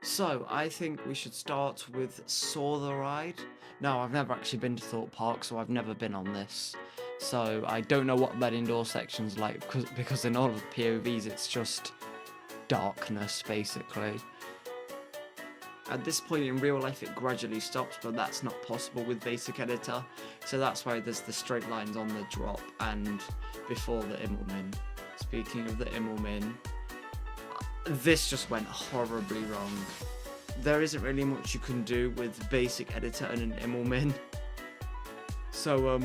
So, I think we should start with Saw the Ride. No, I've never actually been to Thorpe Park, so I've never been on this. So, I don't know what that indoor section's like, because in all of the POVs, it's just darkness, basically. At this point in real life, it gradually stops, but that's not possible with Basic Editor. So that's why there's the straight lines on the drop and before the Immelman. Speaking of the Immelman, this just went horribly wrong. There isn't really much you can do with Basic Editor and an Immelman. So,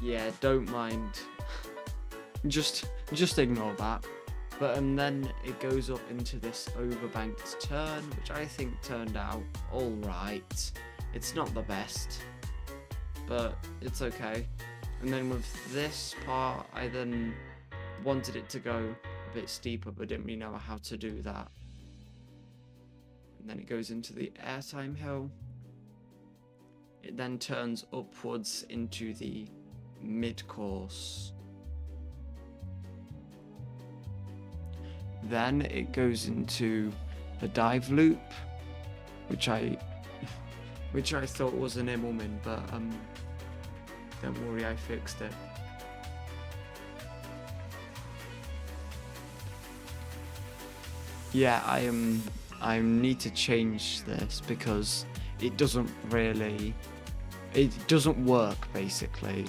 yeah, don't mind. Just ignore that. But then it goes up into this overbanked turn, which I think turned out alright. It's not the best, but it's okay. And then with this part, I then wanted it to go a bit steeper, but didn't really know how to do that. And then it goes into the airtime hill. It then turns upwards into the mid-course. Then it goes into a dive loop, which I thought was an Immelman, but don't worry, I fixed it. Yeah, I need to change this because it doesn't work basically.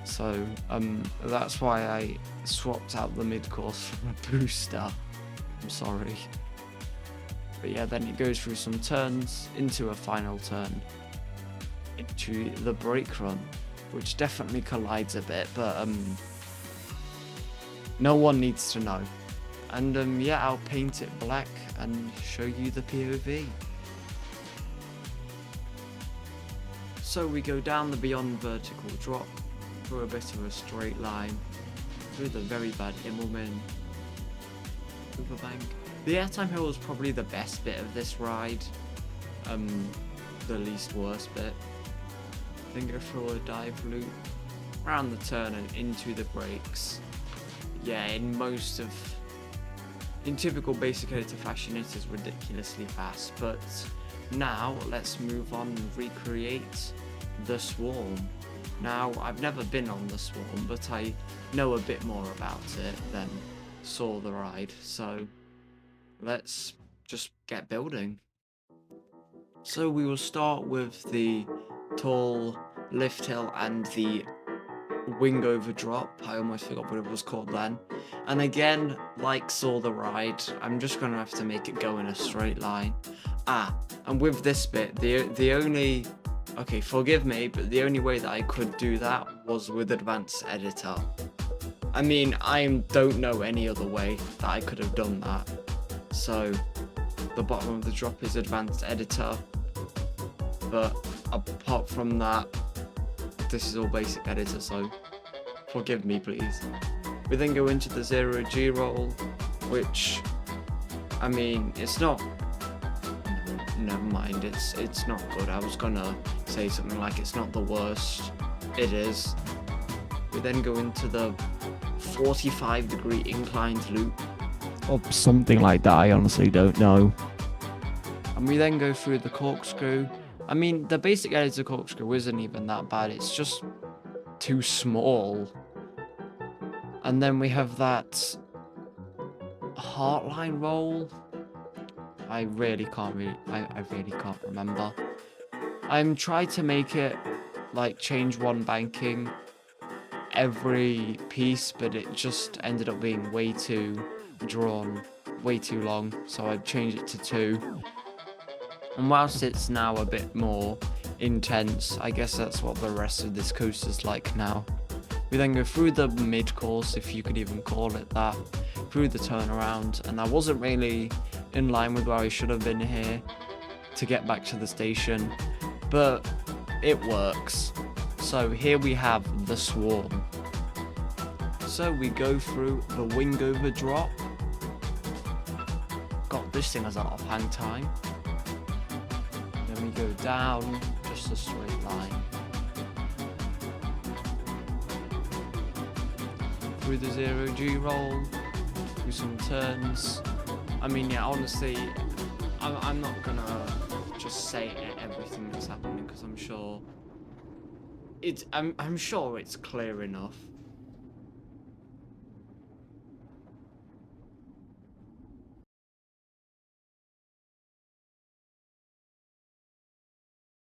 So that's why I swapped out the mid-course from a booster. I'm sorry. But yeah, then it goes through some turns into a final turn into the brake run, which definitely collides a bit, but no one needs to know. And yeah, I'll paint it black and show you the POV. So we go down the beyond vertical drop, through a bit of a straight line, through the very bad Immelman, overbank. The airtime hill was probably the best bit of this ride, the least worst bit. Then go through a dive loop, around the turn and into the brakes. Yeah, in typical Basic Editor fashion, it is ridiculously fast, but now let's move on and recreate the Swarm. Now, I've never been on the Swarm, but I know a bit more about it than Saw the Ride, so let's just get building. So we will start with the tall lift hill and the wing over drop. I almost forgot what it was called then. And again, like Saw the Ride, I'm just going to have to make it go in a straight line. And with this bit, the only... Okay, forgive me, but the only way that I could do that was with Advanced Editor. I mean, I don't know any other way that I could have done that. So, the bottom of the drop is Advanced Editor. But apart from that, this is all Basic Editor, so forgive me, please. We then go into the 0G roll, which, I mean, it's not... Never mind, it's not good. I was gonna say something like it's not the worst. It is. We then go into the 45-degree inclined loop, or something like that. I honestly don't know. And we then go through the corkscrew. I mean, the Basic Editor corkscrew isn't even that bad. It's just too small. And then we have that heartline roll. I really can't remember. I'm trying to make it like change one banking every piece, but it just ended up being way too drawn, way too long, so I'd change it to 2. And whilst it's now a bit more intense, I guess that's what the rest of this coaster's like now. We then go through the mid-course, if you could even call it that, through the turnaround, and I wasn't really in line with where I should have been here to get back to the station, but it works. So here we have the Swarm. So we go through the wing over drop. God, this thing has a lot of hang time. Then we go down, just a straight line. Through the 0G roll, through some turns. I mean, yeah, honestly, I'm not gonna just say everything that's happening because I'm sure I'm sure it's clear enough.